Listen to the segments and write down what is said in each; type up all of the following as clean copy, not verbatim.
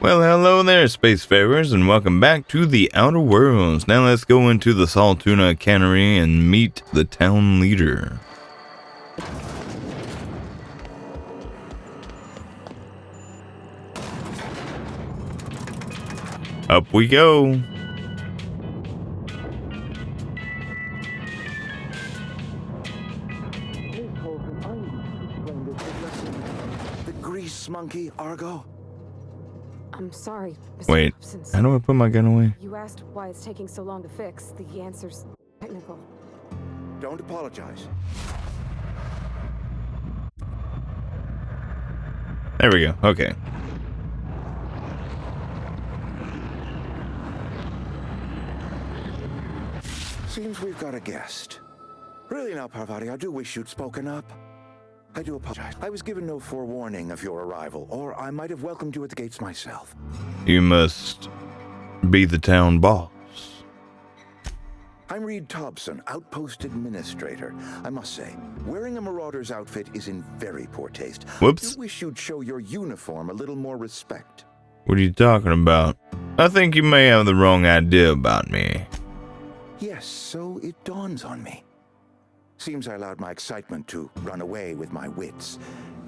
Well, hello there, spacefarers, and welcome back to the Outer Worlds. Now let's go into the Saltuna Cannery and meet the town leader. Up we go. The grease monkey, Argo? I'm sorry, Mr. Wait, Hobsons. how do I put my gun away? You asked why it's taking so long to fix. The answer's technical. Don't apologize. There we go, okay. Seems we've got a guest. Really now, Parvati, I do wish you'd spoken up. I do apologize. I was given no forewarning of your arrival, or I might have welcomed you at the gates myself. You must be the town boss. I'm Reed Thompson, Outpost Administrator. I must say, wearing a Marauder's outfit is in very poor taste. Whoops. I do wish you'd show your uniform a little more respect. What are you talking about? I think you may have the wrong idea about me. Yes, so it dawns on me. Seems I allowed my excitement to run away with my wits.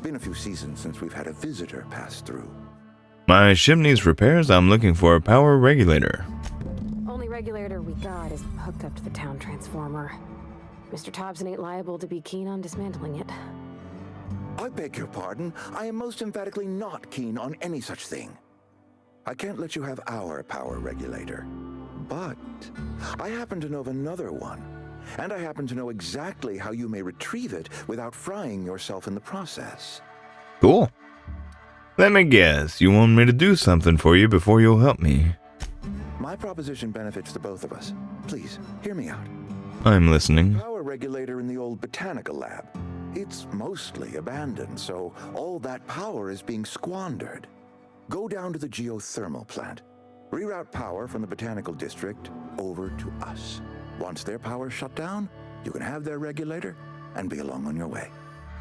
Been a few seasons since we've had a visitor pass through. My ship needs repairs. I'm looking for a power regulator. Only regulator we got is hooked up to the town transformer. Mr. Thompson ain't liable to be keen on dismantling it. I beg your pardon. I am most emphatically not keen on any such thing. I can't let you have our power regulator. But I happen to know of another one. And I happen to know exactly how you may retrieve it without frying yourself in the process. Cool. Let me guess, you want me to do something for you before you'll help me. My proposition benefits the both of us. Please, hear me out. I'm listening. Power regulator in the old botanical lab. It's mostly abandoned, so all that power is being squandered. Go down to the geothermal plant. Reroute power from the botanical district over to us. Once their power's shut down, you can have their regulator and be along on your way.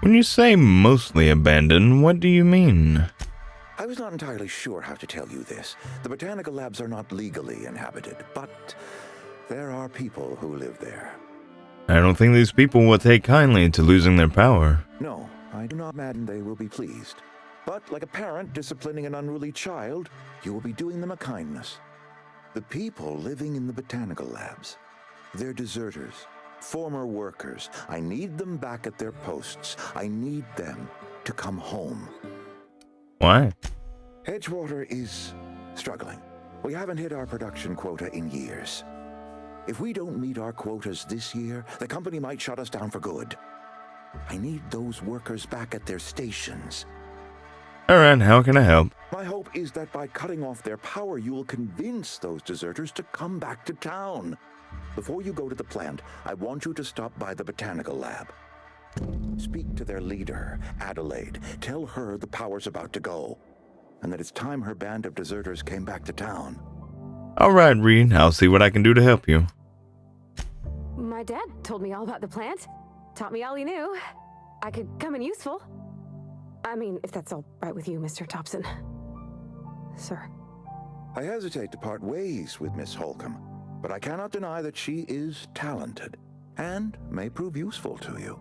When you say mostly abandoned, what do you mean? I was not entirely sure how to tell you this. The botanical labs are not legally inhabited, but there are people who live there. I don't think these people will take kindly to losing their power. No, I do not imagine they will be pleased. But like a parent disciplining an unruly child, you will be doing them a kindness. The people living in the botanical labs, they're deserters, former workers. I need them back at their posts. I need them to come home. Why? Edgewater is struggling. We haven't hit our production quota in years. If we don't meet our quotas this year, the company might shut us down for good. I need those workers back at their stations. Alright, how can I help? My hope is that by cutting off their power, you will convince those deserters to come back to town. Before you go to the plant, I want you to stop by the botanical lab. Speak to their leader, Adelaide. Tell her the power's about to go, and that it's time her band of deserters came back to town. Alright, Reed, I'll see what I can do to help you. My dad told me all about the plant. Taught me all he knew. I could come in useful. I mean, if that's all right with you, Mr. Thompson. Sir. I hesitate to part ways with Miss Holcomb, but I cannot deny that she is talented and may prove useful to you.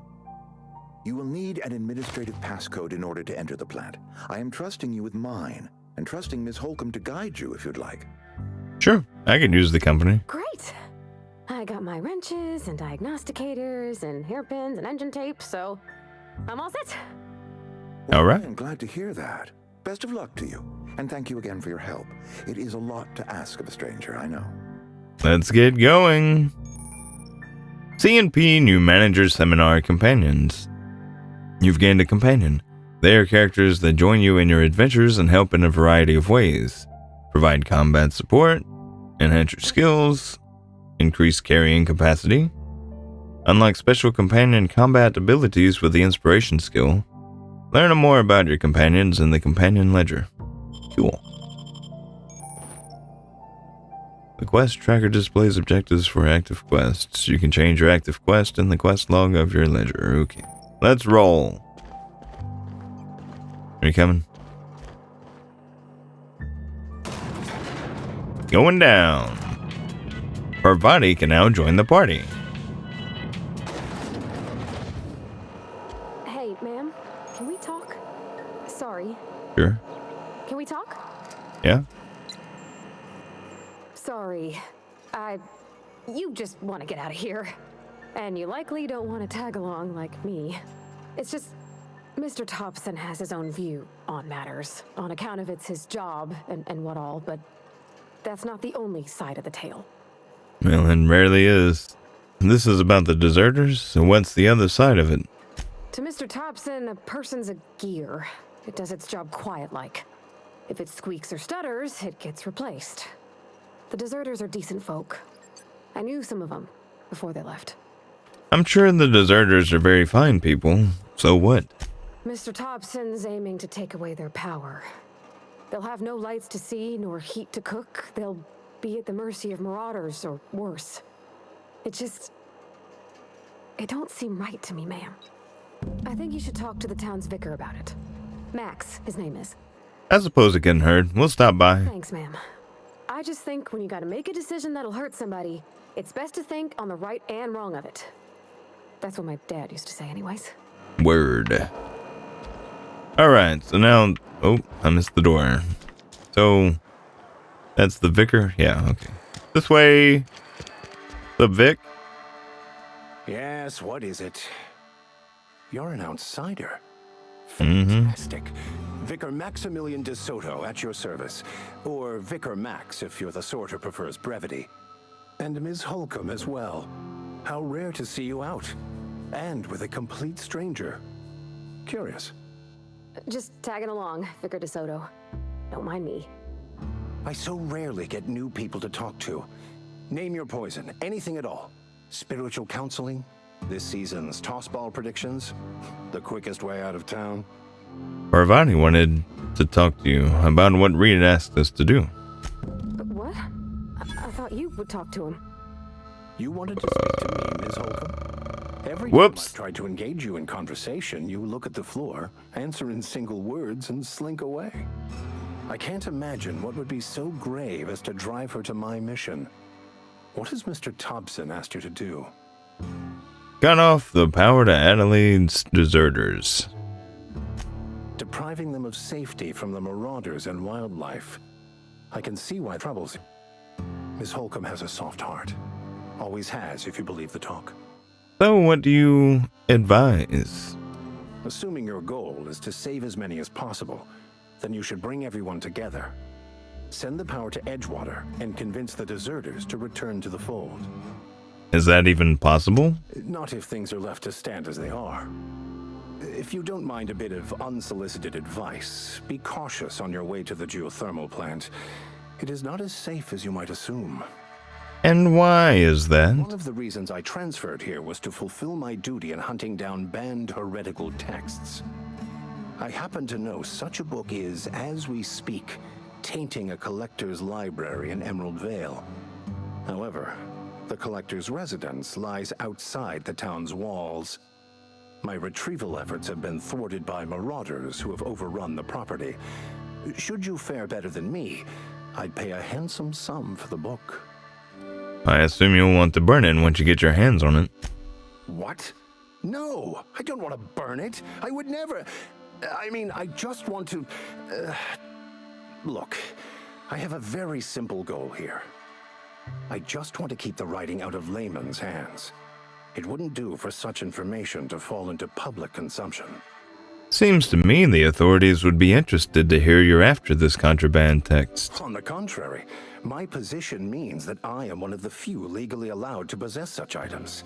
You will need an administrative passcode in order to enter the plant. I am trusting you with mine, and trusting Miss Holcomb to guide you if you'd like. Sure, I can use the company. Great. I got my wrenches and diagnosticators and hairpins and engine tape, so I'm all set. All right. I'm glad to hear that. Best of luck to you, and thank you again for your help. It is a lot to ask of a stranger, I know. Let's get going. CNP New Manager Seminar Companions. You've gained a companion. They are characters that join you in your adventures and help in a variety of ways. Provide combat support, enhance your skills, increase carrying capacity, unlock special companion combat abilities with the inspiration skill. Learn more about your companions in the companion ledger. Cool. The quest tracker displays objectives for active quests. You can change your active quest in the quest log of your ledger. Okay. Let's roll. Are you coming? going down. Parvati can now join the party. Hey, ma'am, can we talk? Sorry. Sure. Can we talk? Yeah. Sorry. You just want to get out of here. And you likely don't want to tag along like me. It's just, Mr. Thompson has his own view on matters, on account of it's his job and what all, but that's not the only side of the tale. Well, it rarely is. This is about the deserters, so what's the other side of it? To Mr. Thompson, a person's a gear. It does its job quiet-like. If it squeaks or stutters, it gets replaced. The deserters are decent folk. I knew some of them before they left. I'm sure the deserters are very fine people, so what? Mr. Thompson's aiming to take away their power. They'll have no lights to see, nor heat to cook. They'll be at the mercy of marauders, or worse. It don't seem right to me, ma'am. I think you should talk to the town's vicar about it. Max, his name is. I suppose it couldn't hurt. We'll stop by. Thanks, ma'am. I just think when you gotta make a decision that'll hurt somebody, it's best to think on the right and wrong of it. That's what my dad used to say anyways. Word. Alright, so now... Oh, I missed the door. So, that's the vicar? Yeah, okay. This way. The Vic? Yes, what is it? You're an outsider. Mm-hmm. Fantastic. Vicar Maximilian de Soto at your service. Or Vicar Max if you're the sort who prefers brevity. And Ms. Holcomb as well. How rare to see you out. And with a complete stranger. Curious. Just tagging along, Vicar de Soto. Don't mind me. I so rarely get new people to talk to. Name your poison, anything at all. Spiritual counseling? This season's tossball predictions? The quickest way out of town? Parvati wanted to talk to you about what Reed asked us to do. What? I thought you would talk to him. You wanted to speak to me, Ms. Holcomb? Every Whoops. time I've tried to engage you in conversation, you look at the floor, answer in single words, and slink away. I can't imagine what would be so grave as to drive her to my mission. What has Mr. Thompson asked you to do? Cut off the power to Adelaide's deserters. Depriving them of safety from the marauders and wildlife. I can see why it troubles you. Ms. Holcomb has a soft heart. Always has, if you believe the talk. So what do you advise? Assuming your goal is to save as many as possible, then you should bring everyone together. Send the power to Edgewater and convince the deserters to return to the fold. Is that even possible? Not if things are left to stand as they are. If you don't mind a bit of unsolicited advice, be cautious on your way to the geothermal plant. It is not as safe as you might assume. And why is that? One of the reasons I transferred here was to fulfill my duty in hunting down banned heretical texts. I happen to know such a book is, as we speak, tainting a collector's library in Emerald Vale. However, the collector's residence lies outside the town's walls. My retrieval efforts have been thwarted by marauders who have overrun the property. Should you fare better than me, I'd pay a handsome sum for the book. I assume you'll want to burn it once you get your hands on it. What? No, I don't want to burn it. I would never. I mean, I just want to... Look, I have a very simple goal here. I just want to keep the writing out of layman's hands. It wouldn't do for such information to fall into public consumption. Seems to me the authorities would be interested to hear you're after this contraband text. On the contrary, my position means that I am one of the few legally allowed to possess such items.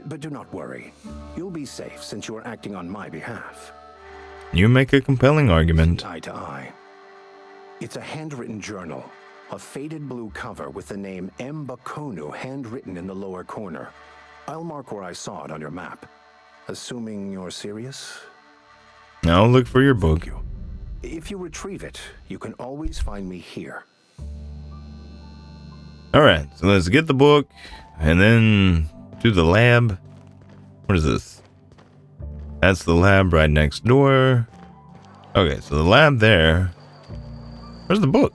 But do not worry. You'll be safe since you are acting on my behalf. You make a compelling argument. Eye to eye. It's a handwritten journal. A faded blue cover with the name M. Bakonu handwritten in the lower corner. I'll mark where I saw it on your map. Assuming you're serious? I'll look for your book. Thank you. If you retrieve it, you can always find me here. Alright, so let's get the book and then to the lab. What is this? That's the lab right next door. Okay, so the lab there. Where's the book?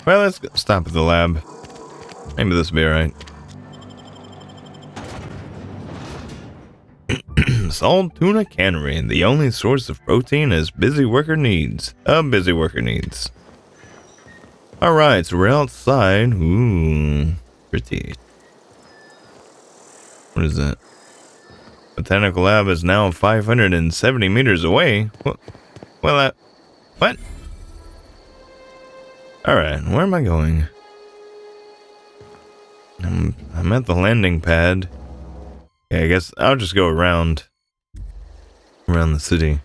Well, let's stop at the lab. Maybe this will be alright. Salt Tuna Cannery, the only source of protein a busy worker needs. Alright, so we're outside. Ooh, pretty. What is that? Botanical lab is now 570 meters away. What? What? Alright, where am I going? I'm at the landing pad. Yeah, I guess I'll just go around the city.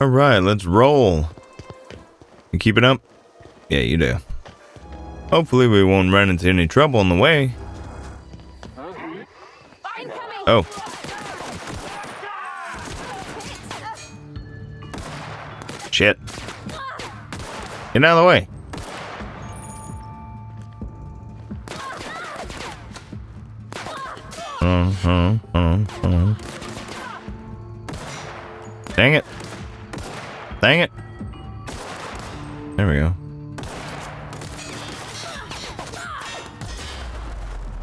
Alright, let's roll. You keep it up? Yeah, you do. Hopefully we won't run into any trouble on the way. Oh. Shit. Get out of the way. Dang it. Dang it. There we go.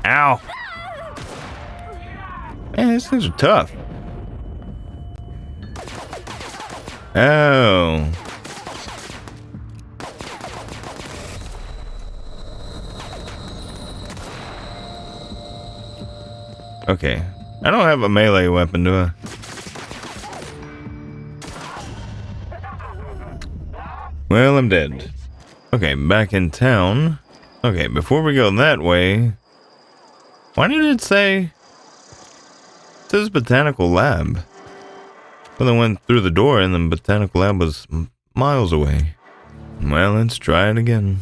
Ow. Man, these things are tough. Oh. Okay. I don't have a melee weapon, do I? Well, I'm dead. Okay, back in town. Okay, before we go that way... Why did it say... It says Botanical Lab. Well, I went through the door and the Botanical Lab was miles away. Well, let's try it again.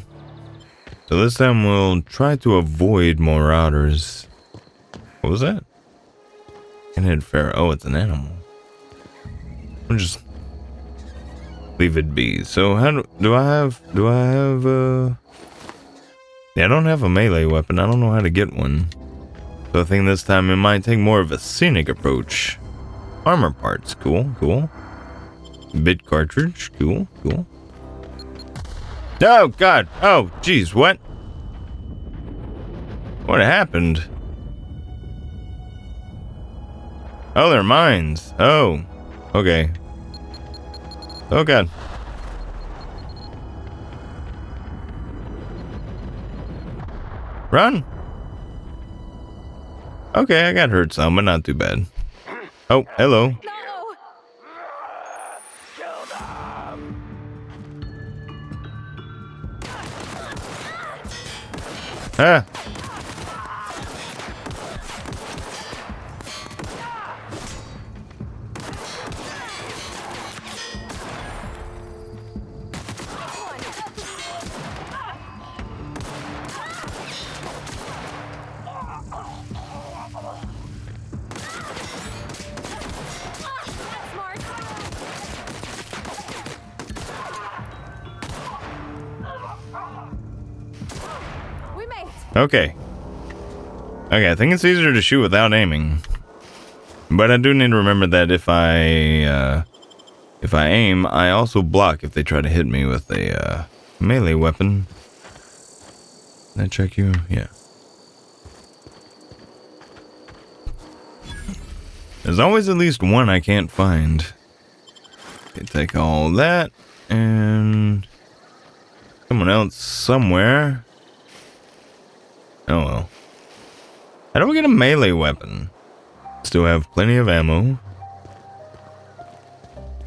So this time we'll try to avoid marauders. What was that? Pinhead Pharaoh. Oh, it's an animal. We'll just leave it be. So how do I have yeah, I don't have a melee weapon. I don't know how to get one. So I think this time it might take more of a scenic approach. Armor parts, cool. Bit cartridge, cool. Oh god, oh jeez, what happened? Oh, they're mines. Oh, okay. Oh god. Run. Okay, I got hurt some, but not too bad. Oh, hello. No! Ah. Okay, I think it's easier to shoot without aiming. But I do need to remember that if I aim, I also block if they try to hit me with a melee weapon. Can I check you? Yeah. There's always at least one I can't find. Okay, take all that and someone else somewhere. Oh well. How do we get a melee weapon? Still have plenty of ammo.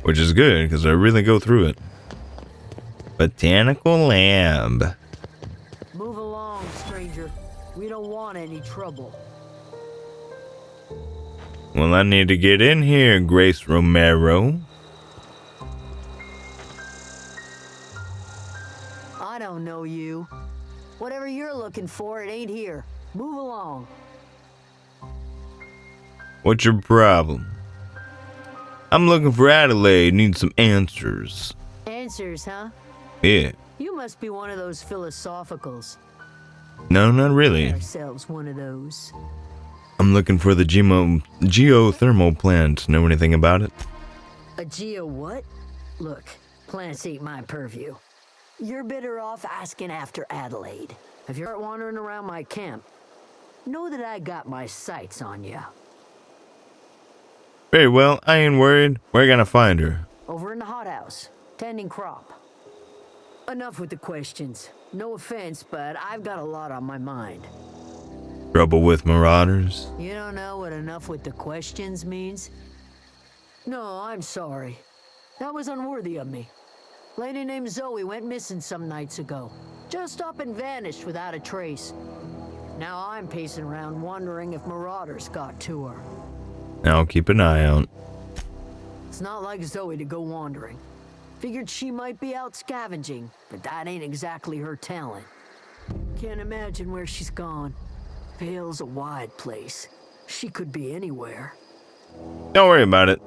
Which is good, because I really go through it. Botanical Lab. Move along, stranger. We don't want any trouble. Well, I need to get in here, Grace Romero. I don't know you. Whatever you're looking for, it ain't here. Move along. What's your problem? I'm looking for Adelaide. Need some answers. Answers, huh? Yeah. You must be one of those philosophicals. No, not really. Ourselves one of those. I'm looking for the geothermal plant. Know anything about it? A geo what? Look, plants ain't my purview. you're better off asking after Adelaide. If you're wandering around my camp, know that I got my sights on you. Very well, I ain't worried. We're gonna find her. Over in the hothouse, tending crop. Enough with the questions. No offense, but I've got a lot on my mind. Trouble with marauders? You don't know what enough with the questions means? No, I'm sorry. That was unworthy of me. Lady named Zoe went missing some nights ago. Just up and vanished without a trace. Now I'm pacing around wondering if marauders got to her. I'll keep an eye out. It's not like Zoe to go wandering. Figured she might be out scavenging, but that ain't exactly her talent. Can't imagine where she's gone. Vale's a wide place. She could be anywhere. Don't worry about it.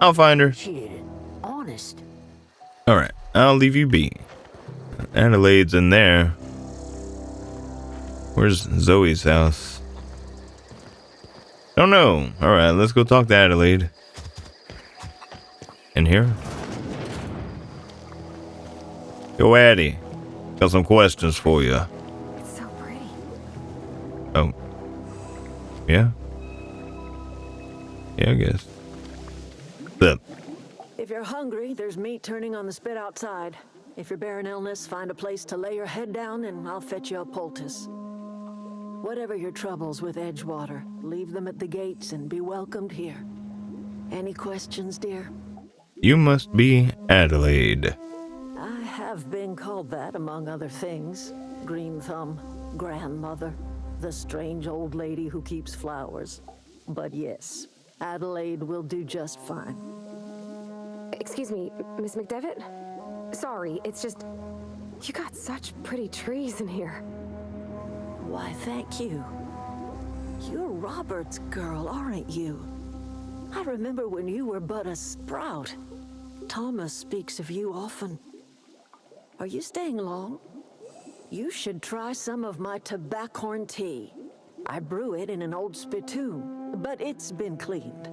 I'll find her. Appreciate it. Honest. Alright, I'll leave you be. Adelaide's in there. Where's Zoe's house? Don't know. Alright, let's go talk to Adelaide. In here? Yo, Addie. Got some questions for you. It's so pretty. Oh. Yeah? Yeah, I guess. What's up? If you're hungry, there's meat turning on the spit outside. If you're bearing illness, find a place to lay your head down and I'll fetch you a poultice. Whatever your troubles with Edgewater, leave them at the gates and be welcomed here. Any questions, dear? You must be Adelaide. I have been called that, among other things. Green Thumb, grandmother, the strange old lady who keeps flowers. But yes, Adelaide will do just fine. Excuse me, Miss McDevitt? Sorry, it's just... You got such pretty trees in here. Why, thank you. You're Robert's girl, aren't you? I remember when you were but a sprout. Thomas speaks of you often. Are you staying long? You should try some of my tobaccorn tea. I brew it in an old spittoon, but it's been cleaned.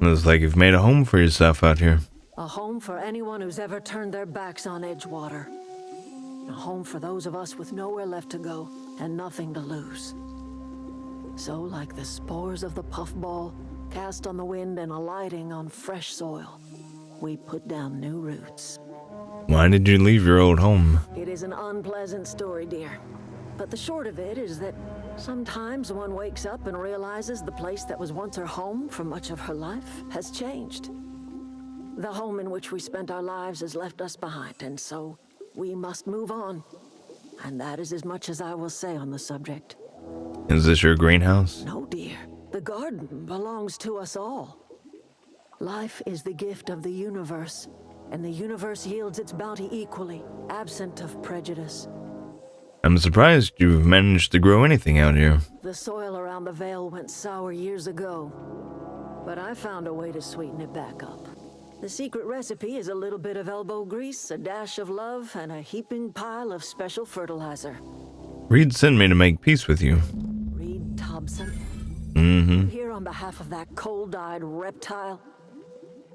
Looks like you've made a home for yourself out here. A home for anyone who's ever turned their backs on Edgewater. A home for those of us with nowhere left to go and nothing to lose. So, like the spores of the puffball, cast on the wind and alighting on fresh soil, we put down new roots. Why did you leave your old home? It is an unpleasant story, dear. But the short of it is that sometimes one wakes up and realizes the place that was once her home for much of her life has changed. The home in which we spent our lives has left us behind, and so we must move on. And that is as much as I will say on the subject. Is this your greenhouse? No, dear. The garden belongs to us all. Life is the gift of the universe, and the universe yields its bounty equally, absent of prejudice. I'm surprised you've managed to grow anything out here. The soil around the Vale went sour years ago, but I found a way to sweeten it back up. The secret recipe is a little bit of elbow grease, a dash of love, and a heaping pile of special fertilizer. Reed sent me to make peace with you. Reed Thompson? Mm-hmm. Here on behalf of that cold-eyed reptile?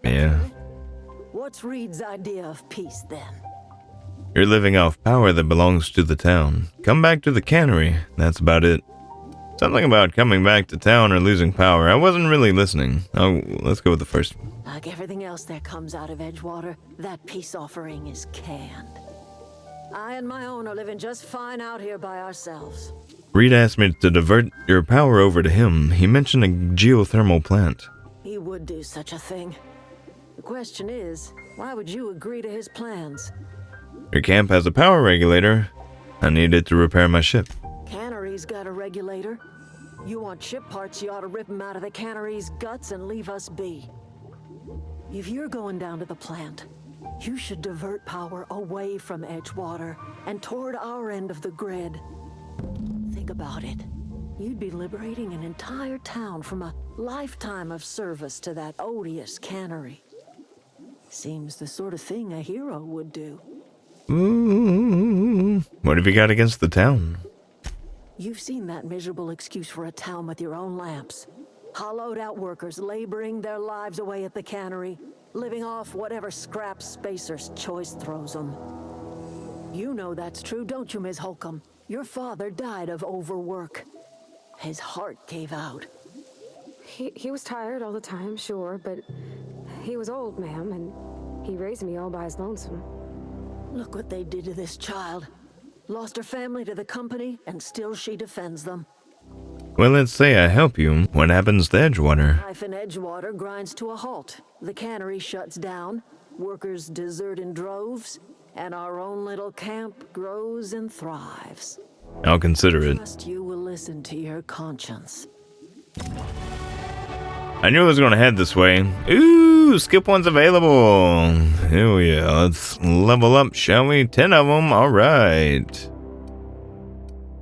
Yeah. What's Reed's idea of peace, then? You're living off power that belongs to the town. Come back to the cannery. That's about it. Something about coming back to town or losing power. I wasn't really listening. Oh, let's go with the first one. Like everything else that comes out of Edgewater, that peace offering is canned. I and my own are living just fine out here by ourselves. Reed asked me to divert your power over to him. He mentioned a geothermal plant. He would do such a thing. The question is, why would you agree to his plans? Your camp has a power regulator. I need it to repair my ship. Cannery's got a regulator. You want ship parts, you ought to rip them out of the cannery's guts and leave us be. If you're going down to the plant, you should divert power away from Edgewater and toward our end of the grid. Think about it. You'd be liberating an entire town from a lifetime of service to that odious cannery. Seems the sort of thing a hero would do. Ooh, what have you got against the town? You've seen that miserable excuse for a town with your own lamps. Hollowed out workers laboring their lives away at the cannery, living off whatever scraps Spacer's choice throws them. You know that's true, don't you, Miss Holcomb? Your father died of overwork. His heart gave out. He was tired all the time, sure, but he was old, ma'am, and he raised me all by his lonesome. Look what they did to this child. Lost her family to the company, and still she defends them. Well, let's say I help you. What happens to Edgewater? Life in Edgewater grinds to a halt. The cannery shuts down, workers desert in droves, and our own little camp grows and thrives. I'll consider it. Trust you will listen to your conscience. I knew I was going to head this way. Ooh, skip one's available. Hell yeah, let's level up, shall we? 10 of them, alright.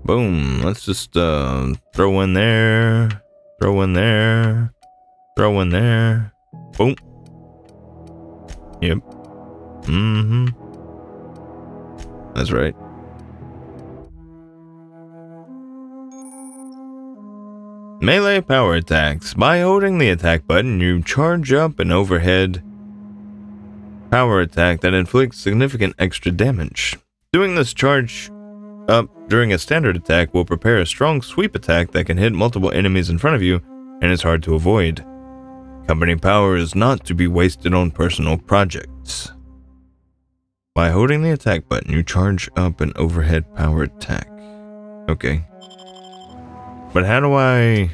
Boom, let's just throw in there. Throw in there. Throw in there. Boom. Yep. Mm-hmm. That's right. Melee power attacks. By holding the attack button, you charge up an overhead power attack that inflicts significant extra damage. Doing this charge up during a standard attack will prepare a strong sweep attack that can hit multiple enemies in front of you and is hard to avoid. Company power is not to be wasted on personal projects. By holding the attack button, you charge up an overhead power attack. Okay. But how do I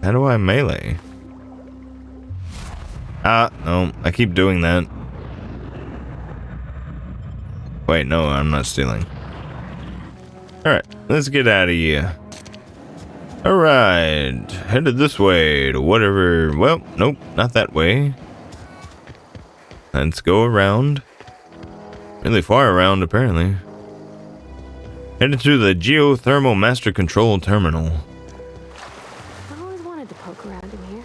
melee? No, I keep doing that. Wait, no, I'm not stealing. Alright, let's get out of here. Alright, headed this way to whatever. Well, nope, not that way. Let's go around. Really far around, apparently. Headed to the Geothermal Master Control Terminal. I always wanted to poke around in here.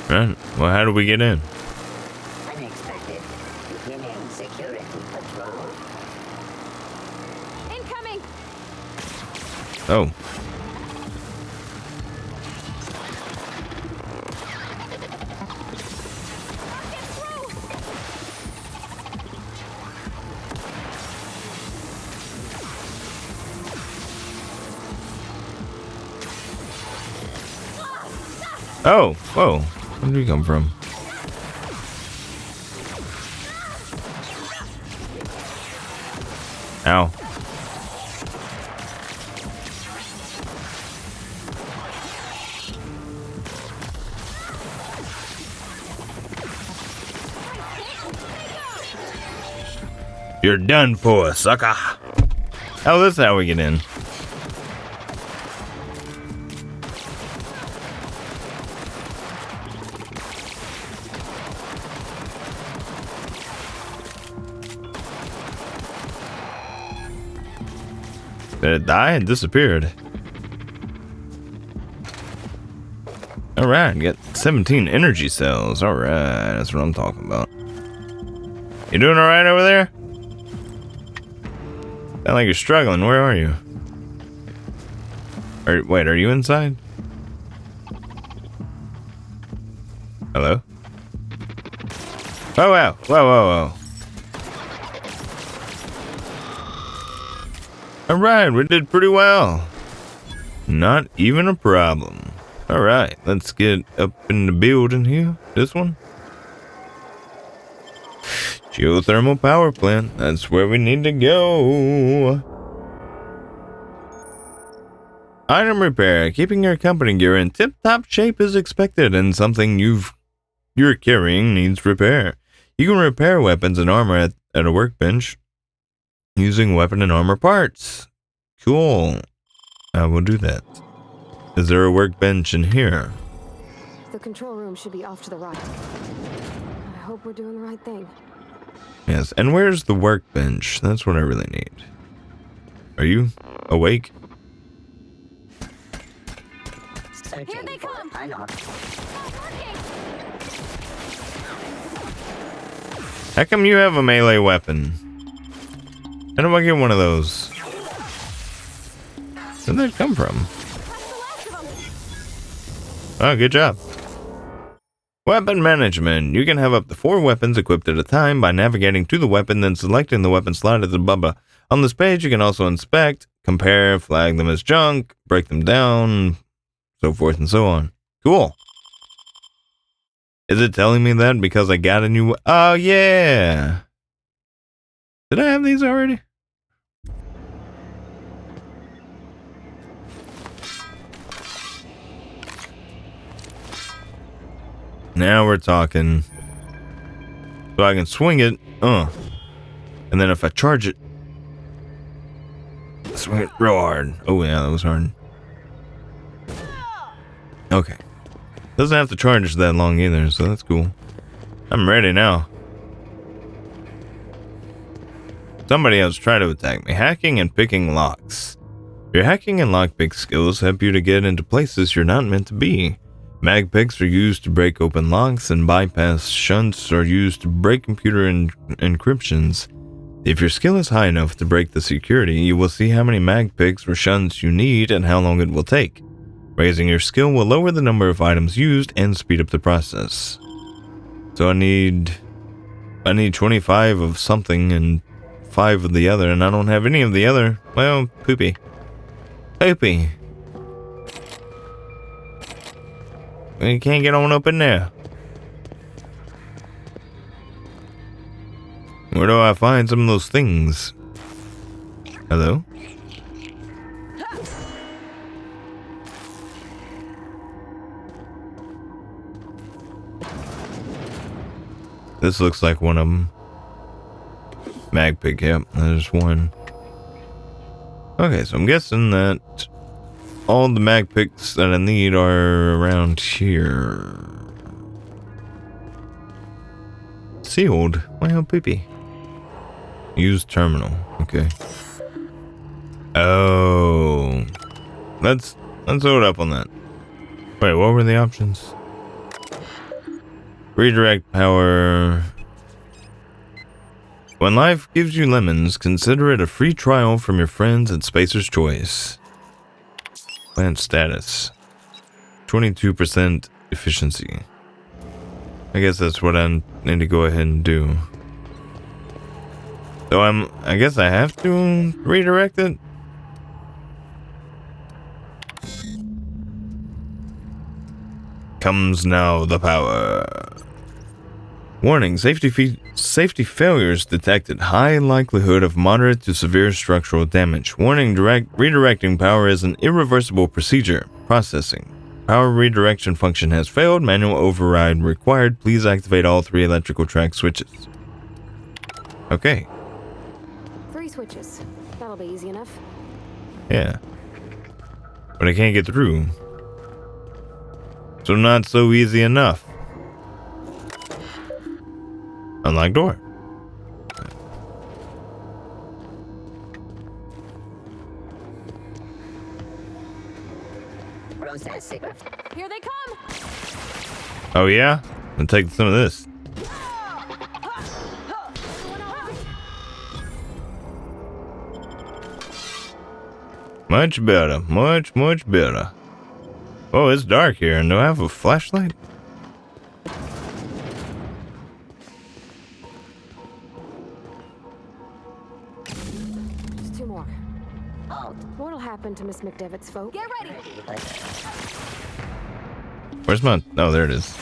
Right, well, how do we get in? Unexpected. Beginning security patrol. Incoming! Oh. Oh, whoa. Where did we come from? Ow. You're done for, sucker. Oh, that's how we get in. Did it die and disappeared? Alright, get 17 energy cells. Alright, that's what I'm talking about. You doing alright over there? Sound like you're struggling. Where are you? Wait, are you inside? Hello? Oh, wow. Whoa, whoa, whoa. Alright, we did pretty well. Not even a problem. Alright, let's get up in the building here. This one. Geothermal power plant. That's where we need to go. Item repair. Keeping your company gear in tip-top shape is expected, and something you're carrying needs repair. You can repair weapons and armor at a workbench using weapon and armor parts. Cool. I will do that. Is there a workbench in here? The control room should be off to the right. I hope we're doing the right thing. Yes, and where's the workbench? That's what I really need. Are you awake? Searching Here they for come! unlocked. How come you have a melee weapon? How do I get one of those? Where'd that come from? Oh, good job. Weapon management. You can have up to 4 weapons equipped at a time by navigating to the weapon, then selecting the weapon slot at the bubba. On this page, you can also inspect, compare, flag them as junk, break them down, so forth and so on. Cool. Is it telling me that because I got a new... Oh, yeah. Did I have these already? Now we're talking. So I can swing it. And then if I charge it. Swing it real hard. Oh, yeah, that was hard. Okay. Doesn't have to charge that long either, so that's cool. I'm ready now. Somebody else tried to attack me. Hacking and picking locks. Your hacking and lockpick skills help you to get into places you're not meant to be. Mag picks are used to break open locks, and bypass shunts are used to break computer encryptions. If your skill is high enough to break the security, you will see how many mag picks or shunts you need and how long it will take. Raising your skill will lower the number of items used and speed up the process. So I need 25 of something and 5 of the other, and I don't have any of the other. Well, poopy. Poopy. You can't get on up in there. Where do I find some of those things? Hello? This looks like one of them. Mag pick, yep, there's one. Okay, so I'm guessing that all the mag picks that I need are around here. Sealed? Well, poopy. Use terminal. Okay. Oh. Let's hold up on that. Wait, what were the options? Redirect power. When life gives you lemons, consider it a free trial from your friends at Spacer's Choice. Plant status. 22% efficiency. I guess that's what I need to go ahead and do. So I guess I have to redirect it. Comes now the power. Warning, safety failures detected. High likelihood of moderate to severe structural damage. Warning, redirecting power is an irreversible procedure. Processing. Power redirection function has failed. Manual override required. Please activate all 3 electrical track switches. Okay. 3 switches. That'll be easy enough. Yeah. But I can't get through. So not so easy enough. Unlock door. Here they come! Oh yeah? I'll take some of this. Much better. Much better. Oh, it's dark here. Do I have a flashlight? Just 2 more. What'll happen to Miss McDevitt's folk? Get ready! Where's my... Oh, there it is.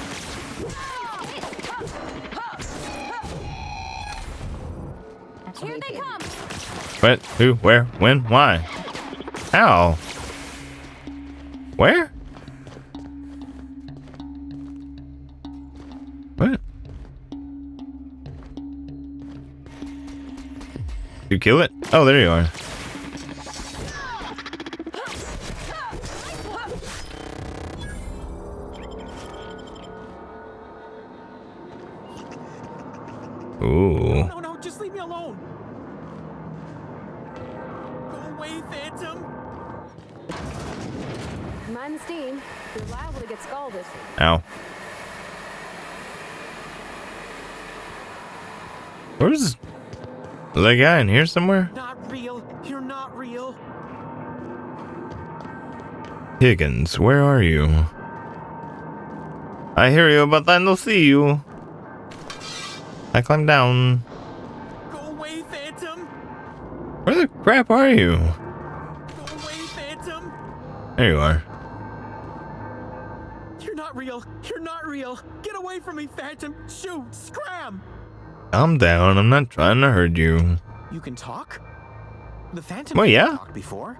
Here they come! What? Who? Where? When? Why? How? Where? What? You kill it? Oh, there you are. Ooh. No, just leave me alone. Go away, Phantom. Mind the steam. You're liable to get scalded. Ow. Where's that guy in here somewhere? Not real. You're not real. Higgins, where are you? I hear you, but I don't see you. I climb down. Go away, Phantom! Where the crap are you? Go away, Phantom! There you are. You're not real! You're not real! Get away from me, Phantom! Shoot! Scram! Calm down. I'm not trying to hurt you. You can talk? The Phantom Well, yeah. talked before.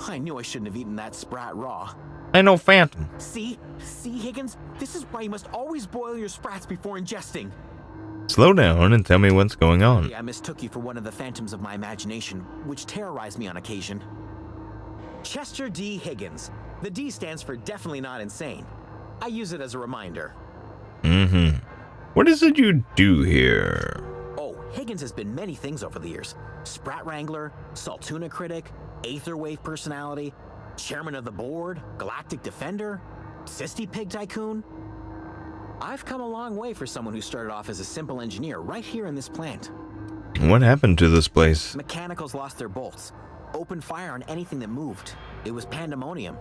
I knew I shouldn't have eaten that sprat raw. I know Phantom. See, Higgins? This is why you must always boil your sprats before ingesting. Slow down and tell me what's going on. I mistook you for one of the phantoms of my imagination, which terrorized me on occasion. Chester D. Higgins. The D stands for definitely not insane. I use it as a reminder. Mm-hmm. What is it you do here? Oh, Higgins has been many things over the years. Sprat Wrangler, Saltuna Critic, Aetherwave Personality, Chairman of the Board, Galactic Defender, Sisty Pig Tycoon. I've come a long way for someone who started off as a simple engineer right here in this plant. What happened to this place? Mechanicals lost their bolts. Opened fire on anything that moved. It was pandemonium.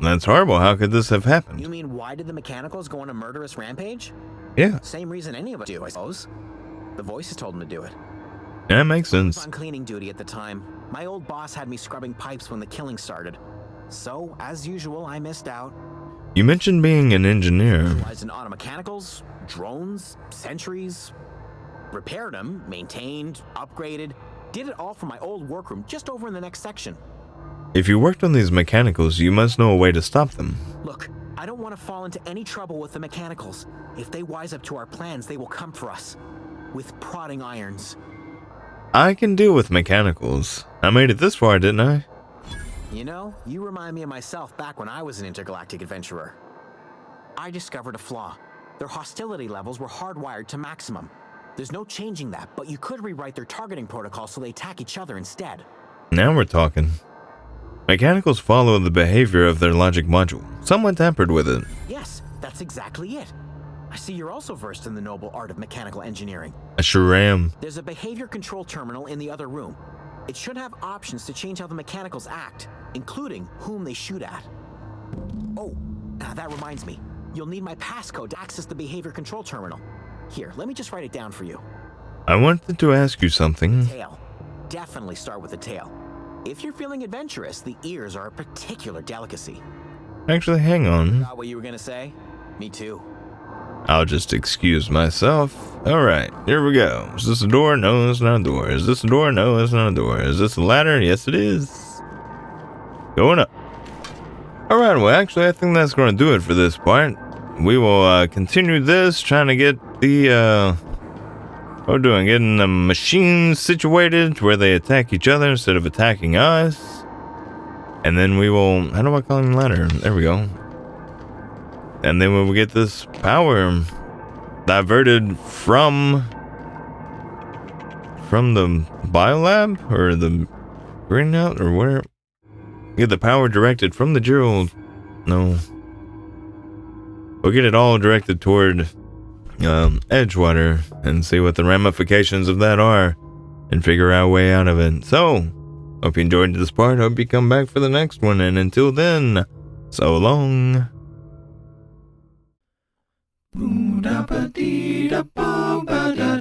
That's horrible. How could this have happened? You mean why did the Mechanicals go on a murderous rampage? Yeah, Same reason any of us do, I suppose. The voices told them to do it. that makes I was sense. on cleaning duty at the time. My old boss had me scrubbing pipes when the killing started. So, as usual, I missed out. You mentioned being an engineer. Specialized in automechanicals, drones, sentries. Repaired them, maintained, upgraded. Did it all from my old workroom just over in the next section. If you worked on these mechanicals, you must know a way to stop them. Look, I don't want to fall into any trouble with the Mechanicals. If they wise up to our plans, they will come for us. With prodding irons. I can deal with mechanicals. I made it this far, didn't I? You know, you remind me of myself back when I was an intergalactic adventurer. I discovered a flaw. Their hostility levels were hardwired to maximum. There's no changing that, but you could rewrite their targeting protocol so they attack each other instead. Now we're talking. Mechanicals follow the behavior of their logic module. Someone tampered with it. Yes, that's exactly it. I see you're also versed in the noble art of mechanical engineering. I sure am. There's a behavior control terminal in the other room. It should have options to change how the mechanicals act, including whom they shoot at. Oh, that reminds me. You'll need my passcode to access the behavior control terminal. Here, let me just write it down for you. I wanted to ask you something. Tail. Definitely start with the tail. If you're feeling adventurous, the ears are a particular delicacy. Actually, hang on. Got what you were gonna say? Me too. I'll just excuse myself. Alright, here we go. Is this a door? No, it's not a door. Is this a door? No, it's not a door. Is this a ladder? Yes, it is. Going up. Alright, well, actually, I think that's going to do it for this part. We will continue this, trying to get the, what we're doing, getting the machines situated where they attack each other instead of attacking us. And then we will, how do I call him ladder? There we go. And then when we get this power diverted from the biolab or the greenhouse or where, get the power directed from the Gerald. No, we'll get it all directed toward Edgewater and see what the ramifications of that are and figure our way out of it. So, hope you enjoyed this part. Hope you come back for the next one. And until then, so long. Boom da ba dee da ba ba da